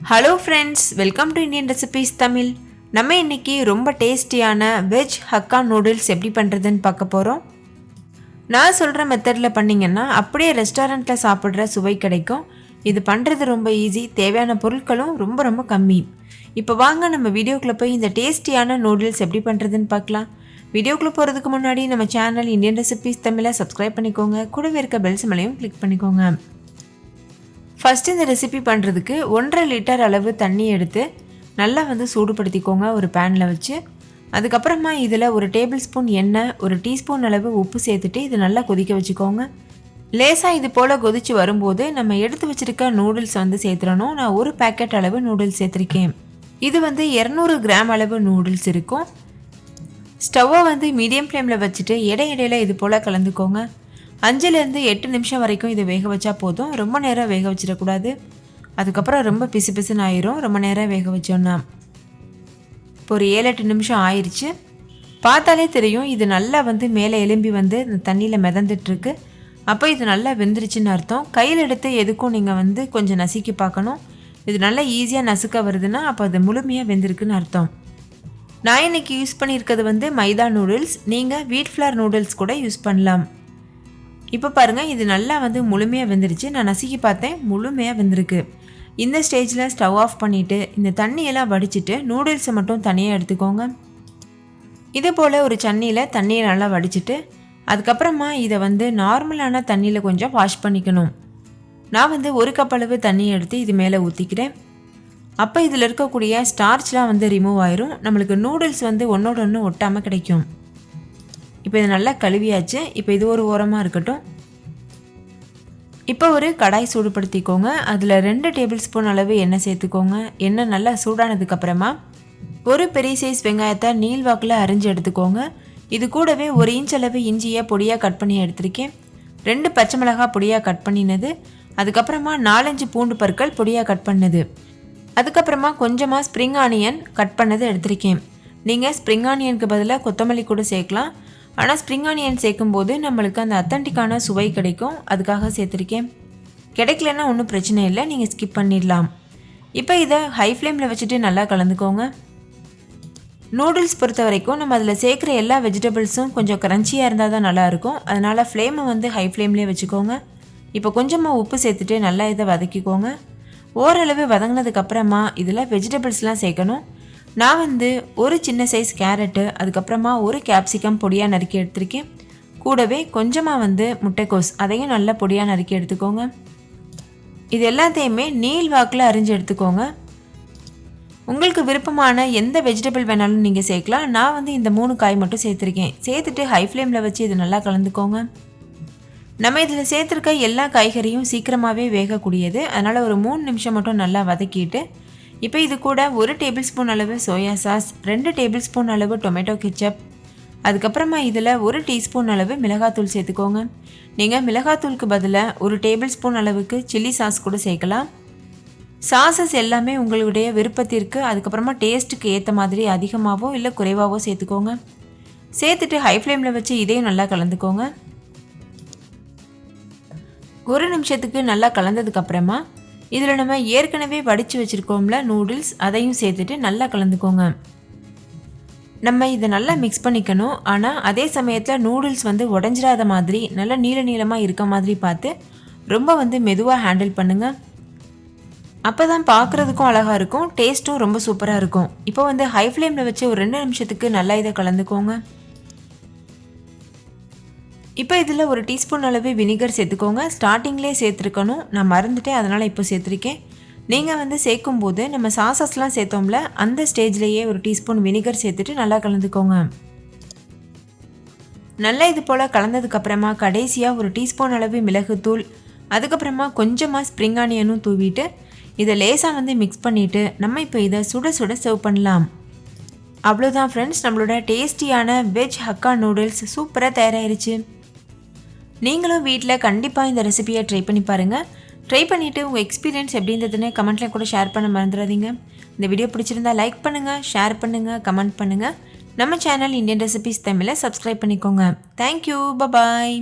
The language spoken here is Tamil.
Hello friends, welcome to Indian recipes Tamil. நம்ம இன்னைக்கு ரொம்ப டேஸ்டியான வெஜ் ஹக்கா நூடுல்ஸ் எப்படி பண்ணுறதுன்னு பார்க்க போகிறோம். நான் சொல்கிற மெத்தடில் பண்ணிங்கன்னா அப்படியே ரெஸ்டாரண்ட்டில் சாப்பிட்ற சுவை கிடைக்கும். இது பண்ணுறது ரொம்ப ஈஸி, தேவையான பொருட்களும் ரொம்ப ரொம்ப கம்மி. இப்போ வாங்க நம்ம வீடியோக்குள்ளே போய் இந்த டேஸ்டியான நூடுல்ஸ் எப்படி பண்ணுறதுன்னு பார்க்கலாம். வீடியோக்குள்ளே போகிறதுக்கு முன்னாடி நம்ம சேனல் இந்தியன் ரெசிபீஸ் தமிழை சப்ஸ்கிரைப் பண்ணிக்கோங்க. கூடவே இருக்க பெல் சிம்பலையும் கிளிக் பண்ணிக்கோங்க. ஃபஸ்ட்டு இந்த ரெசிபி பண்ணுறதுக்கு 1.5 லிட்டர் அளவு தண்ணி எடுத்து நல்லா சூடுபடுத்திக்கோங்க ஒரு பேனில் வச்சு. அதுக்கப்புறமா இதில் 1 டேபிள் ஸ்பூன் எண்ணெய், 1 டீஸ்பூன் அளவு உப்பு சேர்த்துட்டு இது நல்லா கொதிக்க வச்சுக்கோங்க. லேசாக இது போல் கொதித்து வரும்போது நம்ம எடுத்து வச்சுருக்க நூடுல்ஸ் சேர்த்துடணும். நான் 1 பேக்கெட் அளவு நூடுல்ஸ் சேர்த்துருக்கேன். இது 200 கிராம் அளவு நூடுல்ஸ் இருக்கும். ஸ்டவ்வை மீடியம் ஃப்ளேமில் வச்சுட்டு இடையிடையில் இது போல் கலந்துக்கோங்க. 5லேருந்து 8 நிமிஷம் வரைக்கும் இதை வேக வச்சா போதும். ரொம்ப நேரம் வேக வச்சிடக்கூடாது, அதுக்கப்புறம் ரொம்ப பிசு பிசுன்னு ஆயிரும் ரொம்ப நேரம் வேக வச்சோன்னா. இப்போ ஒரு 7-8 நிமிஷம் ஆயிடுச்சு. பார்த்தாலே தெரியும் இது நல்லா மேலே எலும்பி இந்த தண்ணியில் மிதந்துட்டுருக்கு. அப்போ இது நல்லா வெந்துருச்சுன்னு அர்த்தம். கையில் எடுத்து எதுக்கும் நீங்கள் கொஞ்சம் நசுக்கி பார்க்கணும். இது நல்லா ஈஸியாக நசுக்க வருதுன்னா அப்போ அது முழுமையாக வெந்திருக்குன்னு அர்த்தம். நான் இன்றைக்கி யூஸ் பண்ணியிருக்கிறது மைதா நூடுல்ஸ். நீங்கள் வீட் ஃப்ளார் நூடுல்ஸ் கூட யூஸ் பண்ணலாம். இப்போ பாருங்கள், இது நல்லா முழுமையாக வெந்துருச்சு. நான் நசுக்கி பார்த்தேன், முழுமையாக வெந்திருக்கு. இந்த ஸ்டேஜில் ஸ்டவ் ஆஃப் பண்ணிவிட்டு இந்த தண்ணியெல்லாம் வடிச்சிட்டு நூடுல்ஸை மட்டும் தனியாக எடுத்துக்கோங்க. இது போல் ஒரு சன்னியில் தண்ணியை நல்லா வடிச்சிட்டு அதுக்கப்புறமா இதை நார்மலான தண்ணியில் கொஞ்சம் வாஷ் பண்ணிக்கணும். நான் 1 கப் அளவு தண்ணி எடுத்து இது மேலே ஊற்றிக்கிறேன். அப்போ இதில் இருக்கக்கூடிய ஸ்டார்ச்லாம் ரிமூவ் ஆயிரும். நம்மளுக்கு நூடுல்ஸ் ஒன்றோட ஒன்று ஒட்டாமல் கிடைக்கும். இப்போ இது நல்லா கழுவியாச்சு. இப்போ இது ஒரு ஓரமாக இருக்கட்டும். இப்போ ஒரு கடாய் சூடுபடுத்திக்கோங்க. அதில் 2 டேபிள் ஸ்பூன் அளவு எண்ணெய் சேர்த்துக்கோங்க. எண்ணெய் நல்லா சூடானதுக்கப்புறமா ஒரு பெரிய சைஸ் வெங்காயத்தை நீள்வாக்கில் அரிஞ்சு எடுத்துக்கோங்க. இது கூடவே 1 இன்ச் அளவு இஞ்சியை பொடியாக கட் பண்ணி எடுத்திருக்கேன். 2 பச்சை மிளகாய் பொடியாக கட் பண்ணினது. அதுக்கப்புறமா 4-5 பூண்டு பற்கள் பொடியாக கட் பண்ணது. அதுக்கப்புறமா கொஞ்சமாக ஸ்ப்ரிங் ஆனியன் கட் பண்ணது எடுத்திருக்கேன். நீங்கள் ஸ்ப்ரிங் ஆனியனுக்கு பதிலாக கொத்தமல்லி கூட சேர்க்கலாம். ஆனால் ஸ்ப்ரிங் ஆனியன் சேர்க்கும்போது நம்மளுக்கு அந்த அத்தன்டிக்கான சுவை கிடைக்கும், அதுக்காக சேர்த்துருக்கேன். கிடைக்கலன்னா ஒன்றும் பிரச்சனை இல்லை, நீங்கள் ஸ்கிப் பண்ணிடலாம். இப்போ இதை ஹை ஃப்ளேமில் வச்சுட்டு நல்லா கலந்துக்கோங்க. நூடுல்ஸ் பொறுத்த வரைக்கும் நம்ம அதில் சேர்க்குற எல்லா வெஜிடபிள்ஸும் கொஞ்சம் க்ரன்ச்சியாக இருந்தால் தான் நல்லாயிருக்கும். அதனால் ஃப்ளேமை ஹை ஃப்ளேம்லேயே வச்சுக்கோங்க. இப்போ கொஞ்சமாக உப்பு சேர்த்துட்டு நல்லா இதை வதக்கிக்கோங்க. ஓரளவு வதங்கினதுக்கப்புறமா இதில் வெஜிடபிள்ஸ்லாம் சேர்க்கணும். நான் ஒரு சின்ன சைஸ் கேரட்டு, அதுக்கப்புறமா ஒரு கேப்சிகம் பொடியாக நறுக்கி எடுத்திருக்கேன். கூடவே கொஞ்சமாக முட்டைக்கோஸ், அதையும் நல்லா பொடியாக நறுக்கி எடுத்துக்கோங்க. இது எல்லாத்தையுமே நீள் வாக்கில் அரிஞ்சு எடுத்துக்கோங்க. உங்களுக்கு விருப்பமான எந்த வெஜிடபிள் வேணாலும் நீங்கள் சேர்க்கலாம். நான் இந்த 3 காய் மட்டும் சேர்த்துருக்கேன். சேர்த்துட்டு ஹை ஃப்ளேமில் வச்சு இது நல்லா கலந்துக்கோங்க. நம்ம இதில் சேர்த்துருக்க எல்லா காய்கறியும் சீக்கிரமாகவே வேகக்கூடியது. அதனால் ஒரு 3 நிமிஷம் மட்டும் நல்லா வதக்கிட்டு இப்போ இது கூட 1 டேபிள் ஸ்பூன் அளவு சோயா சாஸ், 2 டேபிள் ஸ்பூன் அளவு டொமேட்டோ கெச்சப், அதுக்கப்புறமா இதில் 1 டீஸ்பூன் அளவு மிளகாத்தூள் சேர்த்துக்கோங்க. நீங்கள் மிளகாத்தூளுக்கு பதிலாக 1 டேபிள் ஸ்பூன் அளவுக்கு சில்லி சாஸ் கூட சேர்க்கலாம். சாஸஸ் எல்லாமே உங்களுடைய விருப்பத்திற்கு, அதுக்கப்புறமா டேஸ்ட்டுக்கு ஏற்ற மாதிரி அதிகமாகவோ இல்லை குறைவாகவோ சேர்த்துக்கோங்க. சேர்த்துட்டு ஹை ஃப்ளேமில் வச்சு இதையும் நல்லா கலந்துக்கோங்க. 1 நிமிஷத்துக்கு நல்லா கலந்ததுக்கப்புறமா இதில் நம்ம ஏற்கனவே வடித்து வச்சுருக்கோம்ல நூடுல்ஸ், அதையும் சேர்த்துட்டு நல்லா கலந்துக்கோங்க. நம்ம இதை நல்லா மிக்ஸ் பண்ணிக்கணும். ஆனால் அதே சமயத்தில் நூடுல்ஸ் உடஞ்சிடாத மாதிரி நல்லா நீளமாக இருக்க மாதிரி பார்த்து ரொம்ப மெதுவாக ஹேண்டில் பண்ணுங்கள். அப்போ தான் பார்க்குறதுக்கும் அழகாக இருக்கும், டேஸ்ட்டும் ரொம்ப சூப்பராக இருக்கும். இப்போ ஹை ஃப்ளேமில் வச்சு ஒரு 2 நிமிஷத்துக்கு நல்லா இதை கலந்துக்கோங்க. இப்போ இதில் 1 டீஸ்பூன் அளவு வினிகர் சேர்த்துக்கோங்க. ஸ்டார்டிங்லேயே சேர்த்துருக்கணும், நான் மறந்துட்டேன், அதனால் இப்போ சேர்த்துருக்கேன். நீங்கள் சேர்க்கும்போது நம்ம சாசஸ்லாம் சேர்த்தோம்ல, அந்த ஸ்டேஜ்லேயே 1 டீஸ்பூன் வினிகர் சேர்த்துட்டு நல்லா கலந்துக்கோங்க. நல்லா இது போல் கலந்ததுக்கப்புறமா கடைசியாக 1 டீஸ்பூன் அளவு மிளகுத்தூள், அதுக்கப்புறமா கொஞ்சமாக ஸ்ப்ரிங் ஆனியனும் தூவிட்டு இதை லேசாக மிக்ஸ் பண்ணிவிட்டு நம்ம இப்போ இதை சுட சுட சர்வ் பண்ணலாம். அவ்வளோதான் ஃப்ரெண்ட்ஸ், நம்மளோட டேஸ்டியான வெஜ் ஹக்கா நூடுல்ஸ் சூப்பராக தயாராகிருச்சு. நீங்களும் வீட்டில் கண்டிப்பாக இந்த ரெசிபியை ட்ரை பண்ணி பாருங்கள். ட்ரை பண்ணிவிட்டு உங்கள் எக்ஸ்பீரியன்ஸ் எப்படி இருந்ததுன்னு கமெண்ட்டில் கூட ஷேர் பண்ண மறந்துடாதீங்க. இந்த வீடியோ பிடிச்சிருந்தா லைக் பண்ணுங்கள், ஷேர் பண்ணுங்கள், கமெண்ட் பண்ணுங்கள். நம்ம சேனல் இந்தியன் ரெசிபீஸ் தமிழை சப்ஸ்கிரைப் பண்ணிக்கோங்க. Thank you, bye bye.